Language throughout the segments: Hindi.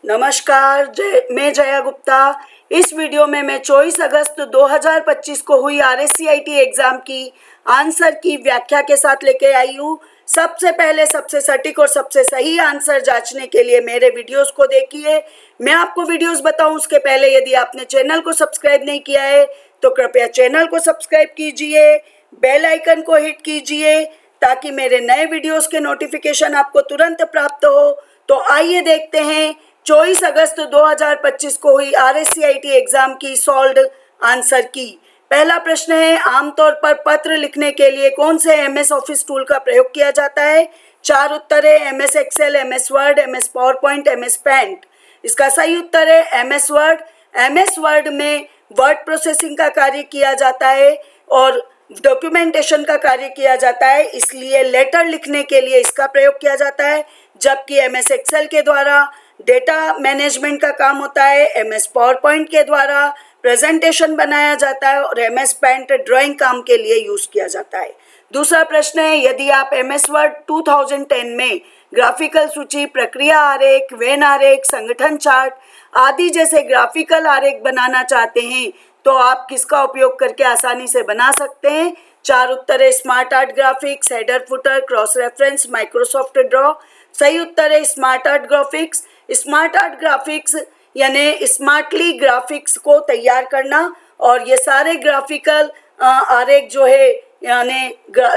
नमस्कार, मैं जया गुप्ता। इस वीडियो में मैं 24 अगस्त 2025 को हुई RSCIT एग्ज़ाम की आंसर की व्याख्या के साथ लेके आई हूँ। सबसे पहले सबसे सटीक और सबसे सही आंसर जांचने के लिए मेरे वीडियोस को देखिए। मैं आपको वीडियोस बताऊं उसके पहले यदि आपने चैनल को सब्सक्राइब नहीं किया है तो कृपया चैनल को सब्सक्राइब कीजिए, बेल आइकन को हिट कीजिए ताकि मेरे नए वीडियोस के नोटिफिकेशन आपको तुरंत प्राप्त हो। तो आइए देखते हैं 24 अगस्त 2025 को हुई RSCIT एग्जाम की सॉल्व्ड आंसर की। पहला प्रश्न है, आमतौर पर पत्र लिखने के लिए कौन से MS ऑफिस टूल का प्रयोग किया जाता है? 4 उत्तर है, MS Excel, MS Word, MS PowerPoint, MS Paint. इसका सही उत्तर है MS वर्ड। MS वर्ड में वर्ड प्रोसेसिंग का कार्य किया जाता है और डॉक्यूमेंटेशन का कार्य किया जाता है, इसलिए लेटर लिखने के लिए इसका प्रयोग किया जाता है। जबकि MS एक्सेल के द्वारा डेटा मैनेजमेंट का काम होता है, MS पावरपॉइंट के द्वारा प्रेजेंटेशन बनाया जाता है और MS पेंट ड्राइंग काम के लिए यूज किया जाता है। दूसरा प्रश्न है, यदि आप MS वर्ड 2010 में ग्राफिकल सूची, प्रक्रिया आरेख, वेन आरेख, संगठन चार्ट आदि जैसे ग्राफिकल आरेख बनाना चाहते हैं तो आप किसका उपयोग करके आसानी से बना सकते हैं? 4 उत्तर है, smart art graphics, header footer, cross reference, Microsoft draw. सही उत्तर है smart art graphics. Smart art graphics यानी स्मार्टली ग्राफिक्स को तैयार करना और ये सारे ग्राफिकल आरेख जो है यानी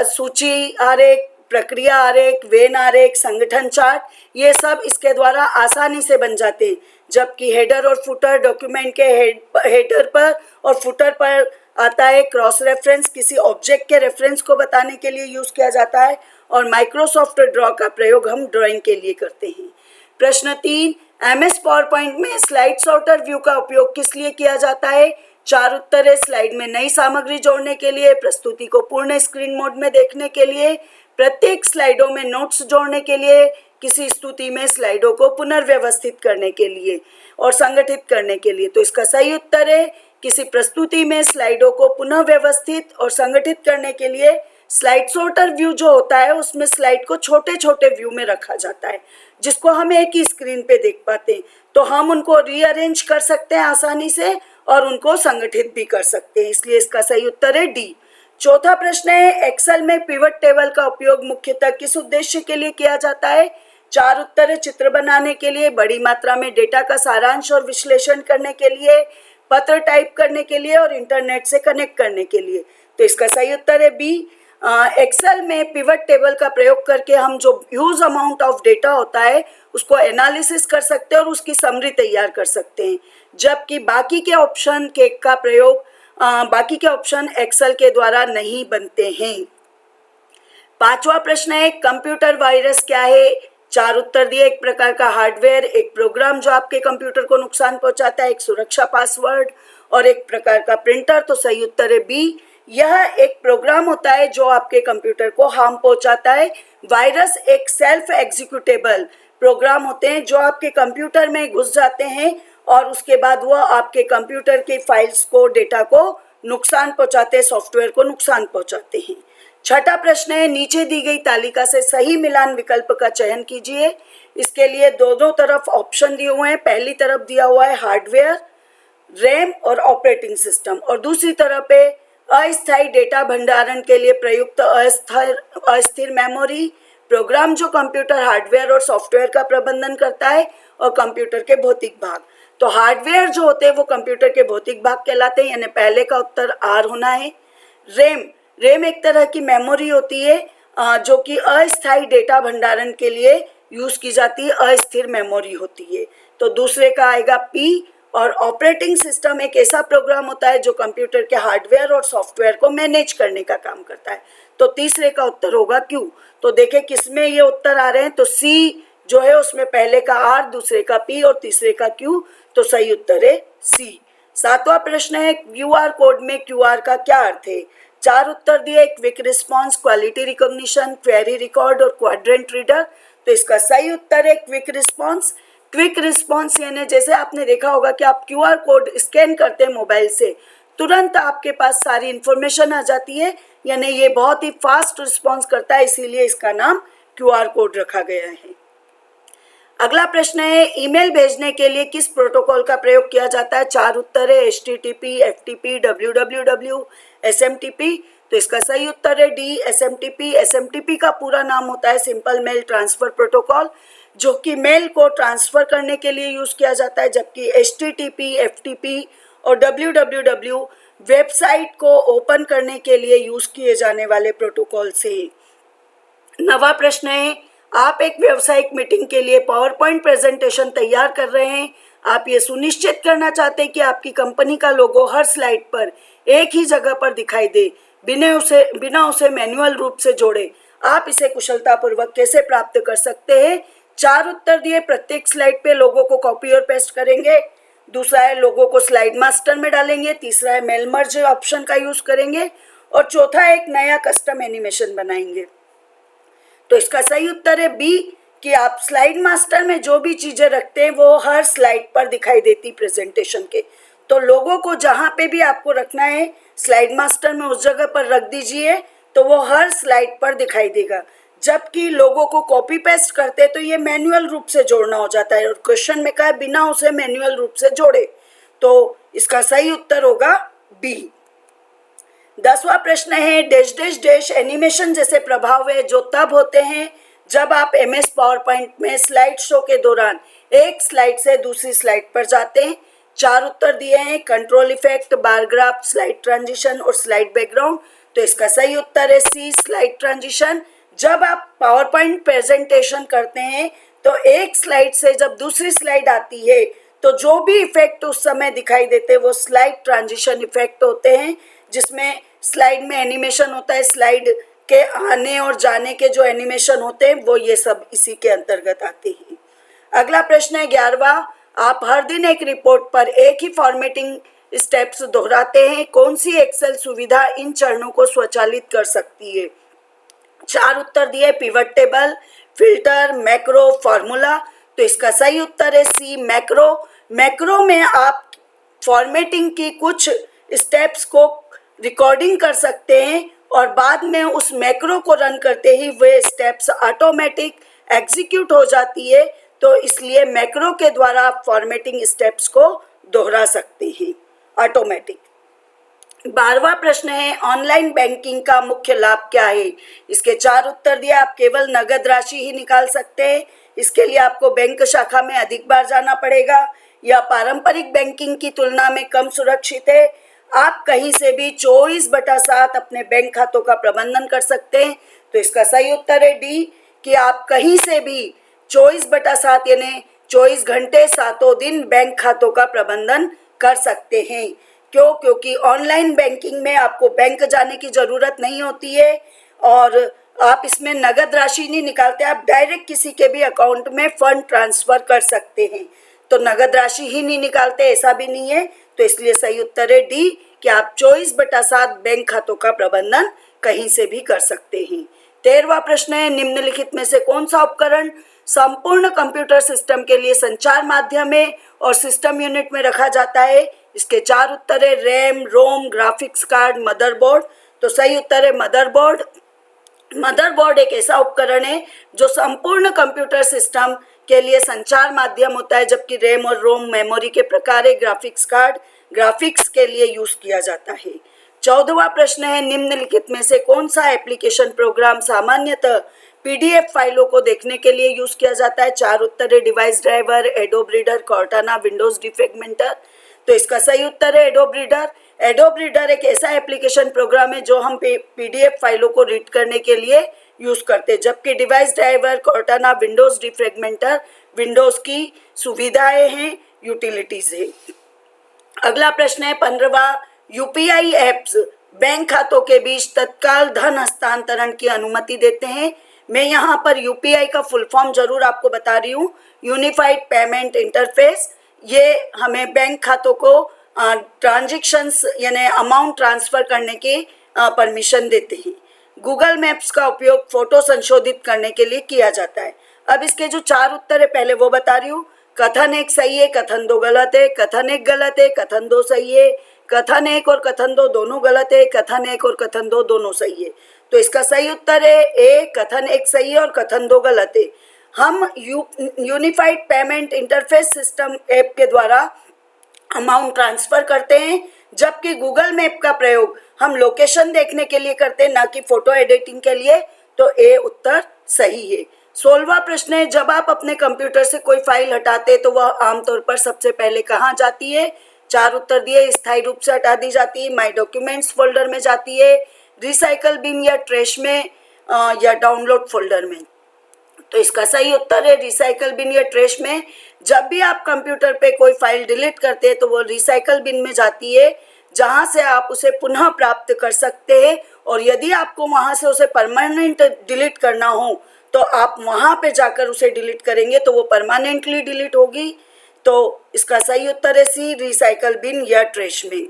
सूची आरेख, प्रक्रिया आरेख, वेन आरेख, संगठन चार्ट, ये सब इसके द्वारा आसानी से बन जाते हैं। जबकि हेडर और फुटर डॉक्यूमेंट के हेडर पर और फुटर पर आता है। क्रॉस रेफरेंस किसी ऑब्जेक्ट के रेफरेंस को बताने के लिए यूज किया जाता है और माइक्रोसॉफ्ट ड्रॉ का प्रयोग हम ड्राइंग के लिए करते हैं। प्रश्न 3, MS पावरपॉइंट में स्लाइड सॉर्टर व्यू का उपयोग किस लिए किया जाता है? 4 उत्तर है, स्लाइड में नई सामग्री जोड़ने के लिए, प्रस्तुति को पूर्ण स्क्रीन मोड में देखने के लिए, प्रत्येक स्लाइडों में नोट्स जोड़ने के लिए, किसी स्तुति में स्लाइडों को पुनर्व्यवस्थित करने के लिए और संगठित करने के लिए। तो इसका सही उत्तर है किसी प्रस्तुति में स्लाइडों को पुनः व्यवस्थित और संगठित करने के लिए। स्लाइड सॉर्टर व्यू जो होता है उसमें स्लाइड को छोटे छोटे व्यू में रखा जाता है जिसको हम एक ही स्क्रीन पे देख पाते हैं, तो हम उनको रीअरेंज कर सकते हैं आसानी से और उनको संगठित भी कर सकते हैं, इसलिए इसका सही उत्तर है डी। चौथा प्रश्न है, एक्सेल में पिवट टेबल का उपयोग मुख्यतः किस उद्देश्य के लिए किया जाता है? 4 उत्तर है, चित्र बनाने के लिए, बड़ी मात्रा में डेटा का सारांश और विश्लेषण करने के लिए, पत्र टाइप करने के लिए और इंटरनेट से कनेक्ट करने के लिए। तो इसका सही उत्तर है बी। एक्सेल में पिवट टेबल का प्रयोग करके हम जो ह्यूज अमाउंट ऑफ डेटा होता है उसको एनालिसिस कर सकते हैं और उसकी समरी तैयार कर सकते हैं, जबकि बाकी के ऑप्शन का प्रयोग बाकी के ऑप्शन एक्सेल के द्वारा नहीं बनते हैं। पांचवा प्रश्न है, कंप्यूटर वायरस क्या है? 4 उत्तर दिए, एक प्रकार का हार्डवेयर, एक प्रोग्राम जो आपके कंप्यूटर को नुकसान पहुंचाता है, एक सुरक्षा पासवर्ड और एक प्रकार का प्रिंटर। तो सही उत्तर है बी। यह एक प्रोग्राम होता है जो आपके कंप्यूटर को हार्म पहुंचाता है। वायरस एक सेल्फ एग्जीक्यूटेबल प्रोग्राम होते हैं जो आपके कंप्यूटर में घुस जाते हैं और उसके बाद वह आपके कंप्यूटर की फाइल्स को, डेटा को नुकसान पहुंचाते हैं, सॉफ्टवेयर को नुकसान पहुंचाते हैं। छठा प्रश्न है, नीचे दी गई तालिका से सही मिलान विकल्प का चयन कीजिए। इसके लिए दोनों तरफ ऑप्शन दिए हुए हैं। पहली तरफ दिया हुआ है हार्डवेयर, रैम और ऑपरेटिंग सिस्टम और दूसरी तरफ है अस्थायी डेटा भंडारण के लिए प्रयुक्त अस्थिर मेमोरी, प्रोग्राम जो कंप्यूटर हार्डवेयर और सॉफ्टवेयर का प्रबंधन करता है और कंप्यूटर के भौतिक भाग। तो हार्डवेयर जो होते हैं वो कंप्यूटर के भौतिक भाग कहलाते हैं, यानी पहले का उत्तर आर होना है। रैम एक तरह की मेमोरी होती है जो कि अस्थायी डेटा भंडारण के लिए यूज की जाती है, अस्थिर मेमोरी होती है, तो दूसरे का आएगा पी। और ऑपरेटिंग सिस्टम एक ऐसा प्रोग्राम होता है जो कंप्यूटर के हार्डवेयर और सॉफ्टवेयर को मैनेज करने का काम करता है, तो तीसरे का उत्तर होगा क्यू। तो देखें किसमें ये उत्तर आ रहे हैं, तो सी जो है उसमें पहले का आर, दूसरे का पी और तीसरे का क्यू, तो सही उत्तर है सी। सातवां प्रश्न है, क्यूआर कोड में क्यूआर का क्या अर्थ है? 4 उत्तर दिए, quick response, quality recognition, query record और क्वाड्रेंट रीडर। तो इसका सही उत्तर है क्विक रिस्पॉन्स। क्विक रिस्पॉन्स यानी जैसे आपने देखा होगा कि आप क्यूआर कोड स्कैन करते हैं मोबाइल से, तुरंत आपके पास सारी इंफॉर्मेशन आ जाती है, यानी ये बहुत ही फास्ट रिस्पॉन्स करता है, इसीलिए इसका नाम क्यूआर कोड रखा गया है। अगला प्रश्न है, ईमेल भेजने के लिए किस प्रोटोकॉल का प्रयोग किया जाता है? 4 उत्तर है, HTTP, FTP, WWW, SMTP। तो इसका सही उत्तर है डी, SMTP। SMTP का पूरा नाम होता है सिंपल मेल ट्रांसफर प्रोटोकॉल, जो कि मेल को ट्रांसफर करने के लिए यूज किया जाता है, जबकि HTTP, FTP और WWW वेबसाइट को ओपन करने के लिए यूज किए जाने वाले प्रोटोकॉल से। नवा प्रश्न है, आप एक व्यावसायिक मीटिंग के लिए पावर पॉइंट प्रेजेंटेशन तैयार कर रहे हैं। आप ये सुनिश्चित करना चाहते हैं कि आपकी कंपनी का लोगो हर स्लाइड पर एक ही जगह पर दिखाई दे, बिना उसे मैन्युअल रूप से जोड़े। आप इसे कुशलतापूर्वक कैसे प्राप्त कर सकते हैं? 4 उत्तर दिए, प्रत्येक स्लाइड पे लोगो को कॉपी और पेस्ट करेंगे। दूसरा है लोगो को स्लाइड मास्टर में डालेंगे। तीसरा है मेल मर्ज ऑप्शन का यूज करेंगे। और चौथा एक नया कस्टम एनिमेशन बनाएंगे। तो इसका सही उत्तर है बी, कि आप स्लाइड मास्टर में जो भी चीजें रखते हैं वो हर स्लाइड पर दिखाई देती प्रेजेंटेशन के। तो लोगों को जहां पे भी आपको रखना है स्लाइड मास्टर में उस जगह पर रख दीजिए, तो वो हर स्लाइड पर दिखाई देगा। जबकि लोगों को कॉपी पेस्ट करते तो ये मैन्युअल रूप से जोड़ना हो जाता है, और क्वेश्चन में कहा बिना उसे मैन्युअल रूप से जोड़े। तो इसका सही उत्तर होगा बी। 10वां प्रश्न है, डैश डैश डैश एनिमेशन जैसे प्रभाव है जो तब होते हैं जब आप MS पावर पॉइंट में स्लाइड शो के दौरान एक स्लाइड से दूसरी स्लाइड पर जाते हैं। 4 उत्तर दिए हैं, control effect, bar graph, slide transition और स्लाइड बैकग्राउंड। तो इसका सही उत्तर है सी, स्लाइड ट्रांजिशन। जब आप पावर पॉइंट प्रेजेंटेशन करते हैं तो एक स्लाइड से जब दूसरी स्लाइड आती है तो जो भी इफेक्ट उस समय दिखाई देते हैं वो स्लाइड ट्रांजिशन इफेक्ट होते हैं, जिसमें स्लाइड में एनिमेशन होता है। स्लाइड के आने और जाने के जो एनिमेशन होते हैं वो ये सब इसी के अंतर्गत आते हैं। अगला प्रश्न है 11वां, आप हर दिन एक रिपोर्ट पर एक ही फॉर्मेटिंग स्टेप्स दोहराते हैं। कौन सी एक्सेल सुविधा इन चरणों को स्वचालित कर सकती है? 4 उत्तर दिए, pivot table, filter, macro, formula. तो इसका सही उत्तर है सी, मैक्रो। मैक्रो में आप फॉर्मेटिंग की कुछ स्टेप्स को रिकॉर्डिंग कर सकते हैं और बाद में उस मैक्रो को रन करते ही वे स्टेप्स ऑटोमेटिक एग्जीक्यूट हो जाती है। तो इसलिए मैक्रो के द्वारा आप फॉर्मेटिंग स्टेप्स को दोहरा सकते हैं ऑटोमेटिक। 12वां प्रश्न है, ऑनलाइन बैंकिंग का मुख्य लाभ क्या है? इसके 4 उत्तर दिए, आप केवल नगद राशि ही निकाल सकते हैं। इसके लिए आपको बैंक शाखा में अधिक बार जाना पड़ेगा, या पारंपरिक बैंकिंग की तुलना में कम सुरक्षित है। आप कहीं से भी 24/7 अपने बैंक खातों का प्रबंधन कर सकते हैं। तो इसका सही उत्तर है डी, कि आप कहीं से भी 24/7 यानी 24 घंटे 7 दिन बैंक खातों का प्रबंधन कर सकते हैं। क्यों? क्योंकि ऑनलाइन बैंकिंग में आपको बैंक जाने की ज़रूरत नहीं होती है और आप इसमें नगद राशि नहीं निकालते, आप डायरेक्ट किसी के भी अकाउंट में फंड ट्रांसफ़र कर सकते हैं। तो नगद राशि ही नहीं निकालते ऐसा भी नहीं है। तो इसलिए सही उत्तर है डी, कि आप 24/7 बैंक खातों का प्रबंधन कहीं से भी कर सकते हैं। 13वां प्रश्न है, निम्नलिखित में से कौन सा उपकरण संपूर्ण कंप्यूटर सिस्टम के लिए संचार माध्यम में और सिस्टम यूनिट में रखा जाता है? इसके 4 उत्तर है, रैम, रोम, ग्राफिक्स कार्ड, मदरबोर्ड। तो सही उत्तर है मदरबोर्ड। मदरबोर्ड एक ऐसा उपकरण है जो संपूर्ण कंप्यूटर सिस्टम के लिए संचार माध्यम होता है, जबकि रैम और रोम मेमोरी के प्रकार है। ग्राफिक्स कार्ड ग्राफिक्स के लिए यूज किया जाता है। 14वां प्रश्न है, निम्नलिखित में से कौन सा एप्लीकेशन प्रोग्राम सामान्यतः PDF फाइलों को देखने के लिए यूज किया जाता है? 4 उत्तर है, device driver, adobe reader, Cortana, Windows defragmenter. तो इसका सही उत्तर है एडोब रीडर। एडोब रीडर एक ऐसा एप्लीकेशन प्रोग्राम है जो हम PDF फाइलों को रीड करने के लिए यूज करते हैं, जबकि device driver, Cortana, Windows defragmenter Windows की सुविधाएं हैं, यूटिलिटीज है। अगला प्रश्न है 15वां, UPI ऐप्स बैंक खातों के बीच तत्काल धन हस्तांतरण की अनुमति देते हैं। मैं यहाँ पर UPI का फुल फॉर्म जरूर आपको बता रही हूँ, यूनिफाइड पेमेंट इंटरफेस। ये हमें बैंक खातों को ट्रांजेक्शन्स यानी अमाउंट ट्रांसफ़र करने की परमिशन देते हैं। गूगल मैप्स का उपयोग फ़ोटो संशोधित करने के लिए किया जाता है। अब इसके जो 4 उत्तर है पहले वो बता रही हूँ। कथन 1 सही है, कथन 2 गलत है, कथन 1 गलत है, कथन 2 सही है, कथन 1 और कथन 2 दोनों गलत है, कथन 1 और कथन 2 दोनों सही है। तो इसका सही उत्तर है ए, कथन 1 सही है और कथन 2 गलत है। हम unified payment interface system app के द्वारा अमाउंट ट्रांसफ़र करते हैं, जबकि गूगल मैप का प्रयोग हम लोकेशन देखने के लिए करते हैं, ना कि फोटो एडिटिंग के लिए। तो ए उत्तर सही है। 16वां प्रश्न है, जब आप अपने कंप्यूटर से कोई फाइल हटाते हैं तो वह आमतौर पर सबसे पहले कहाँ जाती है? 4 उत्तर दिए। स्थायी रूप से हटा दी जाती है, माई डॉक्यूमेंट्स फोल्डर में जाती है, रिसाइकल बिन या ट्रैश में, या डाउनलोड फोल्डर में। तो इसका सही उत्तर है रिसाइकल बिन या ट्रैश में। जब भी आप कंप्यूटर पे कोई फाइल डिलीट करते हैं तो वो रिसाइकल बिन में जाती है, जहां से आप उसे पुनः प्राप्त कर सकते हैं। और यदि आपको वहां से उसे परमानेंट डिलीट करना हो तो आप वहां पे जाकर उसे डिलीट करेंगे तो वो परमानेंटली डिलीट होगी। तो इसका सही उत्तर है सी, रिसाइकल बिन या ट्रैश में।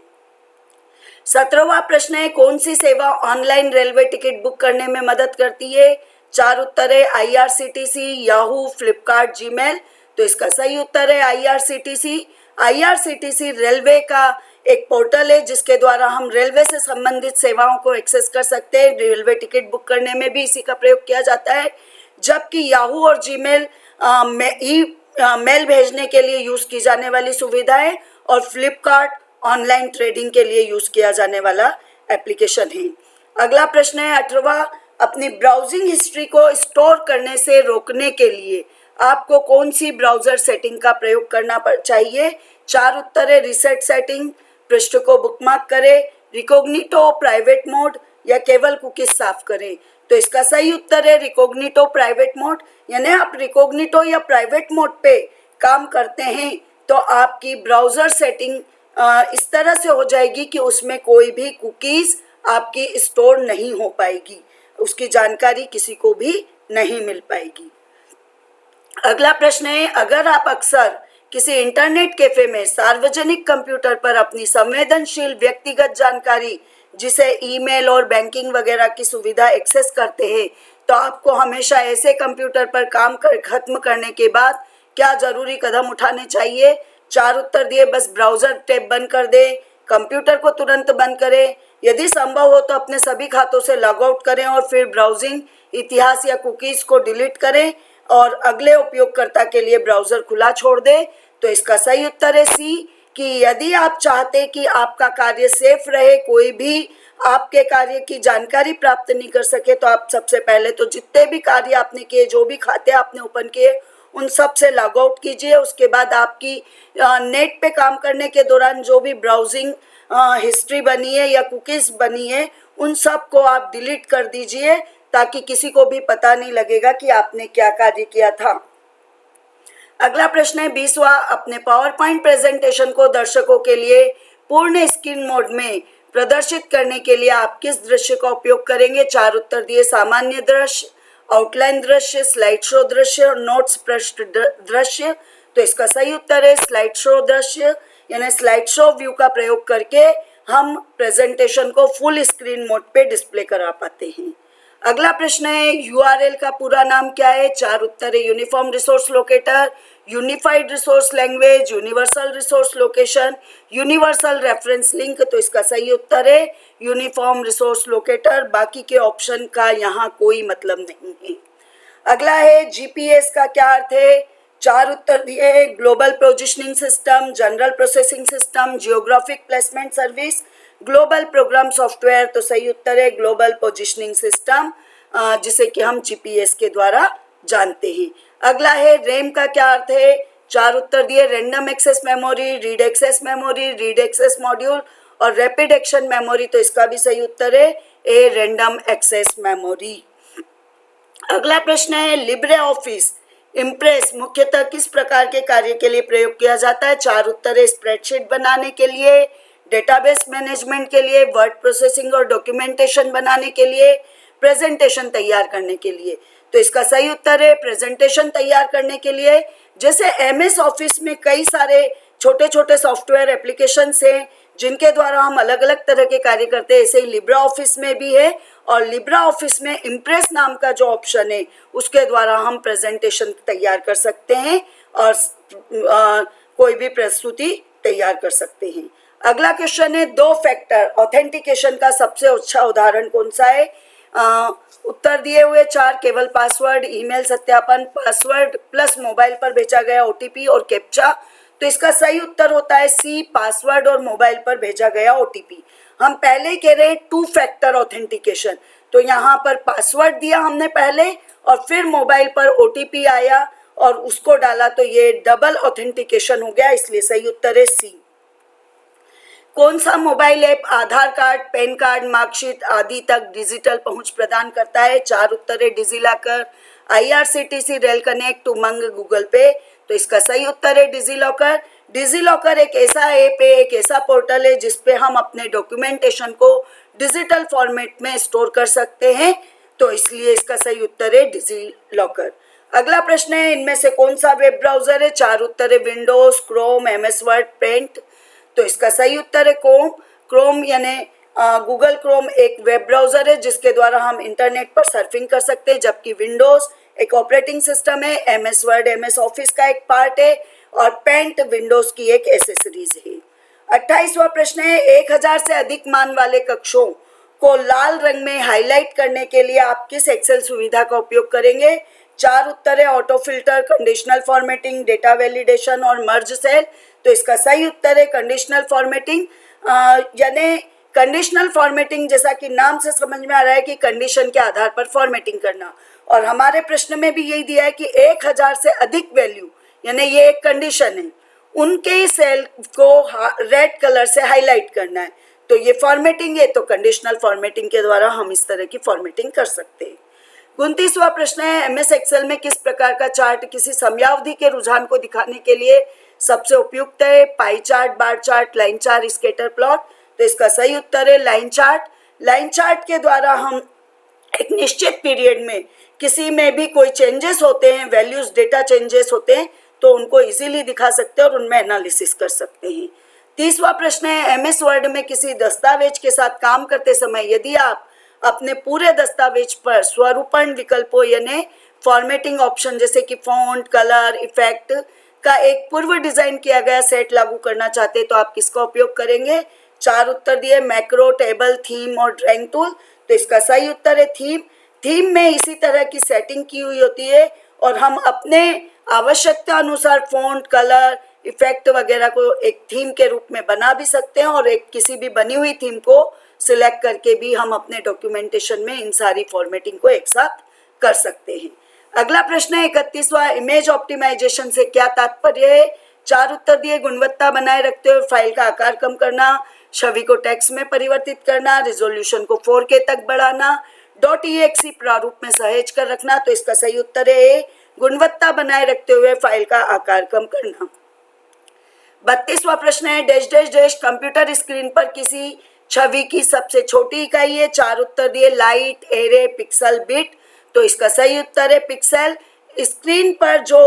17वां प्रश्न है, कौन सी सेवा ऑनलाइन रेलवे टिकट बुक करने में मदद करती है? 4 उत्तर है, IRCTC, याहू, फ्लिपकार्ट, जीमेल। तो इसका सही उत्तर है IRCTC। IRCTC रेलवे का एक पोर्टल है जिसके द्वारा हम रेलवे से संबंधित सेवाओं को एक्सेस कर सकते हैं। रेलवे टिकट बुक करने में भी इसी का प्रयोग किया जाता है, जबकि याहू और जीमेल मेल भेजने के लिए यूज की जाने वाली सुविधा है, और फ्लिपकार्ट ऑनलाइन ट्रेडिंग के लिए यूज किया जाने वाला एप्लीकेशन है। अगला प्रश्न है 18वां, अपनी ब्राउजिंग हिस्ट्री को स्टोर करने से रोकने के लिए आपको कौन सी ब्राउजर सेटिंग का प्रयोग करना चाहिए? 4 उत्तर है, रिसेट सेटिंग, पृष्ठ को बुकमार्क करें, रिकॉग्निटो, प्राइवेट मोड, या केवल कुकीज साफ करें। तो इसका सही उत्तर है रिकॉग्निटो प्राइवेट मोड। यानी आप रिकॉग्निटो या प्राइवेट मोड पे काम करते हैं तो आपकी ब्राउजर सेटिंग इस तरह से हो जाएगी कि उसमें कोई भी कुकीज आपकी स्टोर नहीं हो पाएगी, उसकी जानकारी किसी को भी नहीं मिल पाएगी। अगला प्रश्न है, अगर आप अक्सर किसी इंटरनेट कैफे में सार्वजनिक कंप्यूटर पर अपनी संवेदनशील व्यक्तिगत जानकारी, जिसे ईमेल और बैंकिंग वगैरह की सुविधा एक्सेस करते हैं, तो आपको हमेशा ऐसे कंप्यूटर पर काम खत्म करने के बाद क्या जरूरी कदम उठाने चाहिए? 4 उत्तर दिए, बस ब्राउजर टैब बंद कर दें, कंप्यूटर को तुरंत बंद करें, यदि संभव हो तो अपने सभी खातों से लॉग आउट करें और फिर ब्राउजिंग इतिहास या कुकीज को डिलीट करें और अगले उपयोगकर्ता के लिए ब्राउजर खुला छोड़ दें। तो इसका सही उत्तर है सी, कि यदि आप चाहते कि आपका कार्य सेफ रहे, कोई भी आपके कार्य की जानकारी प्राप्त नहीं कर सके, तो आप सबसे पहले तो जितने भी कार्य आपने किए, जो भी खाते आपने ओपन किए, उन सब से लॉग आउट कीजिए। उसके बाद आपकी नेट पे काम करने के दौरान जो भी ब्राउजिंग हिस्ट्री बनी है या कुकीज बनी है, उन सब को आप डिलीट कर दीजिए, ताकि किसी को भी पता नहीं लगेगा कि आपने क्या कार्य किया था। अगला प्रश्न है 20वां, अपने पावर पॉइंट प्रेजेंटेशन को दर्शकों के लिए पूर्ण स्क्रीन मोड में प्रदर्शित करने के लिए आप किस दृश्य का उपयोग करेंगे? 4 उत्तर दिए, सामान्य दृश्य, आउटलाइन दृश्य, स्लाइड शो दृश्य और नोट्स पृष्ठ दृश्य। तो इसका सही उत्तर है स्लाइड शो दृश्य। यानी स्लाइड शो व्यू का प्रयोग करके हम प्रेजेंटेशन को फुल स्क्रीन मोड पे डिस्प्ले करा पाते हैं। अगला प्रश्न है, यूआरएल का पूरा नाम क्या है? 4 उत्तर है, uniform resource locator, unified resource language, universal resource location, universal reference link. तो इसका सही उत्तर है यूनिफॉर्म रिसोर्स लोकेटर। बाकी के ऑप्शन का यहाँ कोई मतलब नहीं है। अगला है, जीपीएस का क्या अर्थ है? 4 उत्तर दिए है, global positioning system, general processing system, geographic placement service, global program software. तो सही उत्तर है ग्लोबल पोजिशनिंग सिस्टम, जिसे कि हम जीपीएस के द्वारा जानते हैं। अगला है, रैम का क्या अर्थ है? 4 उत्तर दिए, random access memory, read access memory, read access module और रैपिड एक्शन मेमोरी। तो इसका भी सही उत्तर है ए, रैंडम एक्सेस मेमोरी। अगला प्रश्न है, लिब्रे ऑफिस इम्प्रेस मुख्यतः किस प्रकार के कार्य के लिए प्रयोग किया जाता है? 4 उत्तर है, स्प्रेडशीट बनाने के लिए, डेटाबेस मैनेजमेंट के लिए, वर्ड प्रोसेसिंग और डॉक्यूमेंटेशन बनाने के लिए, प्रेजेंटेशन तैयार करने के लिए। तो इसका सही उत्तर है प्रेजेंटेशन तैयार करने के लिए। जैसे एमएस ऑफिस में कई सारे छोटे छोटे सॉफ्टवेयर एप्लीकेशंस हैं जिनके द्वारा हम अलग अलग तरह के कार्य करते हैं, ऐसे ही लिब्रा ऑफिस में भी है। और लिब्रा ऑफिस में इम्प्रेस नाम का जो ऑप्शन है उसके द्वारा हम प्रेजेंटेशन तैयार कर सकते हैं और कोई भी प्रस्तुति तैयार कर सकते हैं। अगला क्वेश्चन है, 2 फैक्टर ऑथेंटिकेशन का सबसे अच्छा उदाहरण कौन सा है? उत्तर दिए हुए 4 केवल पासवर्ड, ईमेल सत्यापन, पासवर्ड प्लस मोबाइल पर भेजा गया ओटीपी और कैप्चा। तो इसका सही उत्तर होता है सी, पासवर्ड और मोबाइल पर भेजा गया ओटीपी। हम पहले ही कह रहे हैं 2 फैक्टर ऑथेंटिकेशन, तो यहाँ पर पासवर्ड दिया हमने पहले और फिर मोबाइल पर ओटीपी आया और उसको डाला, तो ये डबल ऑथेंटिकेशन हो गया, इसलिए सही उत्तर है सी। कौन सा मोबाइल ऐप आधार कार्ड, पैन कार्ड, मार्कशीट आदि तक डिजिटल पहुंच प्रदान करता है? 4 उत्तर है डिजिलॉकर, आईआरसीटीसी, रेल कनेक्ट, उमंग, गूगल पे। तो इसका सही उत्तर है डिजिलॉकर। डिजिलॉकर एक ऐसा ऐप है, एक ऐसा पोर्टल है जिसपे हम अपने डॉक्यूमेंटेशन को डिजिटल फॉर्मेट में स्टोर कर सकते हैं, तो इसलिए इसका सही उत्तर है डिजिलॉकर। अगला प्रश्न है, इनमें से कौन सा वेब ब्राउजर है? 4 उत्तर है Windows, Chrome, MS Word, Paint. तो इसका सही उत्तर है क्रोम। क्रोम यानी गूगल क्रोम एक वेब ब्राउजर है जिसके द्वारा हम इंटरनेट पर सर्फिंग कर सकते हैं, जबकि विंडोज एक ऑपरेटिंग सिस्टम है, एमएस वर्ड एमएस ऑफिस का एक पार्ट है और पेंट विंडोज की एक एसेसरीज है। 28वां प्रश्न है, 1000 से अधिक मान वाले कक्षों को लाल रंग में हाईलाइट करने के लिए आप किस एक्सेल सुविधा का उपयोग करेंगे? 4 उत्तर है auto filter, conditional formatting, data validation और मर्ज सेल। तो इसका सही उत्तर है कंडीशनल फॉर्मेटिंग। यानी कंडीशनल फॉर्मेटिंग, जैसा कि नाम से समझ में आ रहा है कि कंडीशन के आधार पर फॉर्मेटिंग करना, और हमारे प्रश्न में भी यही दिया है कि 1000 से अधिक वैल्यू, यानी ये एक कंडीशन है, उनके सेल को रेड कलर से हाईलाइट करना है, तो ये फॉर्मेटिंग है। तो कंडीशनल फॉर्मेटिंग के द्वारा हम इस तरह की फॉर्मेटिंग कर सकते हैं। 29वां प्रश्न है, एमएस एक्सेल में किस प्रकार का चार्ट किसी समयावधि के रुझान को दिखाने के लिए सबसे उपयुक्त है? Pie chart, bar chart, line chart, scatter plot. तो इसका सही उत्तर है लाइन चार्ट। लाइन चार्ट के द्वारा हम एक निश्चित पीरियड में किसी में भी कोई चेंजेस होते हैं, वैल्यूज डेटा चेंजेस होते हैं, तो उनको इजीली दिखा सकते हैं और उनमें एनालिसिस कर सकते हैं। 30वां प्रश्न है, एमएस वर्ड में किसी दस्तावेज के साथ काम करते समय यदि आप अपने पूरे दस्तावेज पर स्वरूपण विकल्पों यानी फॉर्मेटिंग ऑप्शन जैसे कि फॉन्ट, कलर, इफेक्ट का एक पूर्व डिजाइन किया गया सेट लागू करना चाहते हैं, तो आप किसका उपयोग करेंगे? 4 उत्तर दिए, मैक्रो, टेबल, थीम और ड्राइंग टूल। तो इसका सही उत्तर है थीम। थीम में इसी तरह की सेटिंग की हुई होती है और हम अपने आवश्यकता अनुसार फॉन्ट, कलर, इफेक्ट वगैरह को एक थीम के रूप में बना भी सकते हैं और एक किसी भी बनी हुई थीम को सिलेक्ट करके भी हम अपने डॉक्यूमेंटेशन में इन सारी फॉर्मेटिंग को एक साथ कर सकते हैं। अगला प्रश्न है 31वां, इमेज ऑप्टिमाइजेशन से क्या तात्पर्य है? 4 उत्तर दिए, गुणवत्ता बनाए रखते हुए फाइल का आकार कम करना, छवि को टेक्स्ट में परिवर्तित करना, रिजोल्यूशन को 4K तक बढ़ाना, .exe प्रारूप में सहेज कर रखना। तो इसका सही उत्तर है गुणवत्ता बनाए रखते हुए फाइल का आकार कम करना। 32वां प्रश्न है, dash dash dash computer screen पर किसी छवि की सबसे छोटी इकाई है? 4 उत्तर दिए, लाइट, एरे, पिक्सल, बिट। तो इसका सही उत्तर है पिक्सल। स्क्रीन पर जो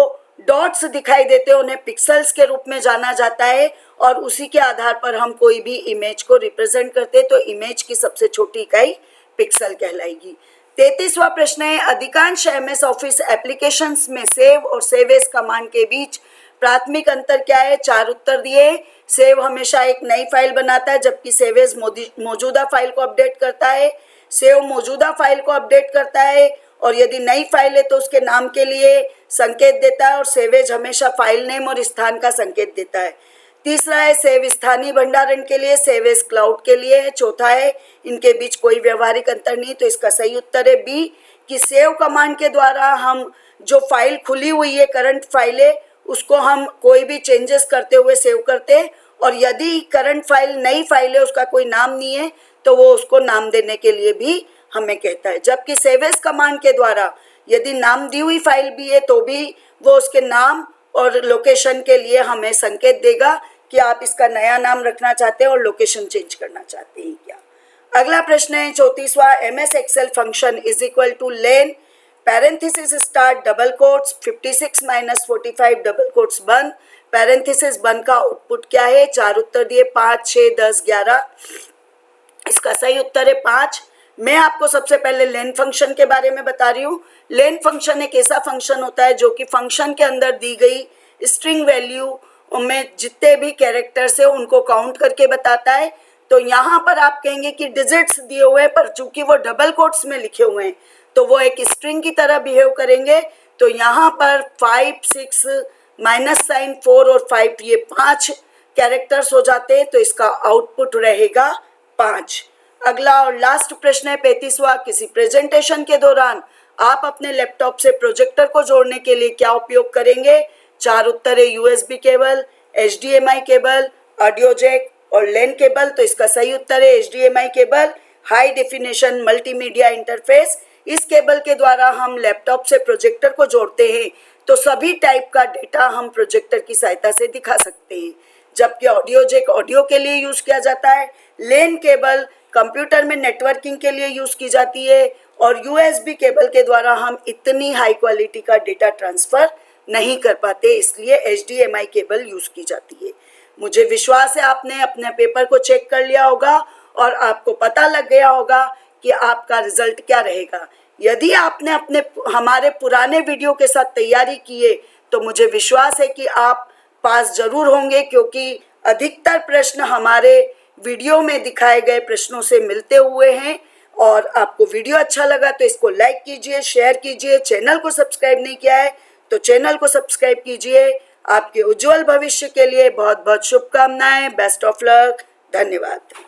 डॉट्स दिखाई देते हैं उन्हें पिक्सल्स के रूप में जाना जाता है और उसी के आधार पर हम कोई भी इमेज को रिप्रेजेंट करते हैं, तो इमेज की सबसे छोटी इकाई पिक्सल कहलाएगी। 33वां प्रश्न है, अधिकांश एमएस ऑफिस एप्लीकेशंस में सेव और सेव एज कमांड के बीच प्राथमिक अंतर क्या है? 4 उत्तर दिए, सेव हमेशा एक नई फाइल बनाता है जबकि सेव एज मौजूदा फाइल को अपडेट करता है। सेव मौजूदा फाइल को अपडेट करता है और यदि नई फाइल है तो उसके नाम के लिए संकेत देता है और सेवेज हमेशा फाइल नेम और स्थान का संकेत देता है। तीसरा है सेव स्थानीय भंडारण के लिए, सेवेज क्लाउड के लिए है। चौथा है इनके बीच कोई व्यवहारिक अंतर नहीं, तो इसका सही उत्तर है बी कि सेव कमांड के द्वारा हम जो फाइल खुली हुई है, करंट फाइल है, उसको हम कोई भी चेंजेस करते हुए सेव करते हैं और यदि करंट फाइल नई फाइल है, उसका कोई नाम नहीं है, तो वो उसको नाम देने के लिए भी हमें कहता है। जबकि सेवेज कमांड के द्वारा यदि नाम दी हुई फाइल भी है तो भी वो उसके नाम और लोकेशन के लिए हमें संकेत देगा कि आप इसका नया नाम रखना चाहते हैं और लोकेशन चेंज करना चाहते हैं क्या। अगला प्रश्न है 34वां, MS Excel function is equal to len parenthesis start double quotes 56 - 45 double quotes बंद, पैरेंथेसिस बंद का आउटपुट क्या है? 4 उत्तर दिए, 5, 6, 10, 11। इसका सही उत्तर है 5। मैं आपको सबसे पहले लेन फंक्शन के बारे में बता रही हूँ। लेन फंक्शन एक ऐसा फंक्शन होता है जो कि फंक्शन के अंदर दी गई स्ट्रिंग वैल्यू में जितने भी कैरेक्टर्स है उनको काउंट करके बताता है। तो यहाँ पर आप कहेंगे कि डिजिट्स दिए हुए हैं, पर चूंकि वो डबल कोट्स में लिखे हुए हैं तो वो एक स्ट्रिंग की तरह बिहेव करेंगे। तो यहाँ पर 5, 6 माइनस साइन 4 और 5 ये 5 कैरेक्टर्स हो जाते हैं, तो इसका आउटपुट रहेगा 5। अगला और लास्ट प्रश्न है 35वां। किसी प्रेजेंटेशन के दौरान आप अपने लैपटॉप से प्रोजेक्टर को जोड़ने के लिए क्या उपयोग करेंगे? 4 उत्तर है USB cable, HDMI cable, audio jack और लैन केबल। तो इसका सही उत्तर है HDMI cable, high definition multimedia interface. इस केबल के द्वारा हम लैपटॉप से प्रोजेक्टर को जोड़ते हैं तो सभी टाइप का डेटा हम प्रोजेक्टर की सहायता से दिखा सकते हैं। जबकि ऑडियो जैक ऑडियो के लिए यूज किया जाता है, लैन केबल कंप्यूटर में नेटवर्किंग के लिए यूज की जाती है और यूएसबी केबल के द्वारा हम इतनी हाई क्वालिटी का डेटा ट्रांसफर नहीं कर पाते, इसलिए HDMI केबल यूज की जाती है। मुझे विश्वास है आपने अपने पेपर को चेक कर लिया होगा और आपको पता लग गया होगा कि आपका रिजल्ट क्या रहेगा। यदि आपने अपने हमारे पुराने वीडियो के साथ तैयारी की है तो मुझे विश्वास है कि आप पास जरूर होंगे, क्योंकि अधिकतर प्रश्न हमारे वीडियो में दिखाए गए प्रश्नों से मिलते हुए हैं। और आपको वीडियो अच्छा लगा तो इसको लाइक कीजिए, शेयर कीजिए। चैनल को सब्सक्राइब नहीं किया है तो चैनल को सब्सक्राइब कीजिए। आपके उज्जवल भविष्य के लिए बहुत बहुत शुभकामनाएं। Best of luck. धन्यवाद।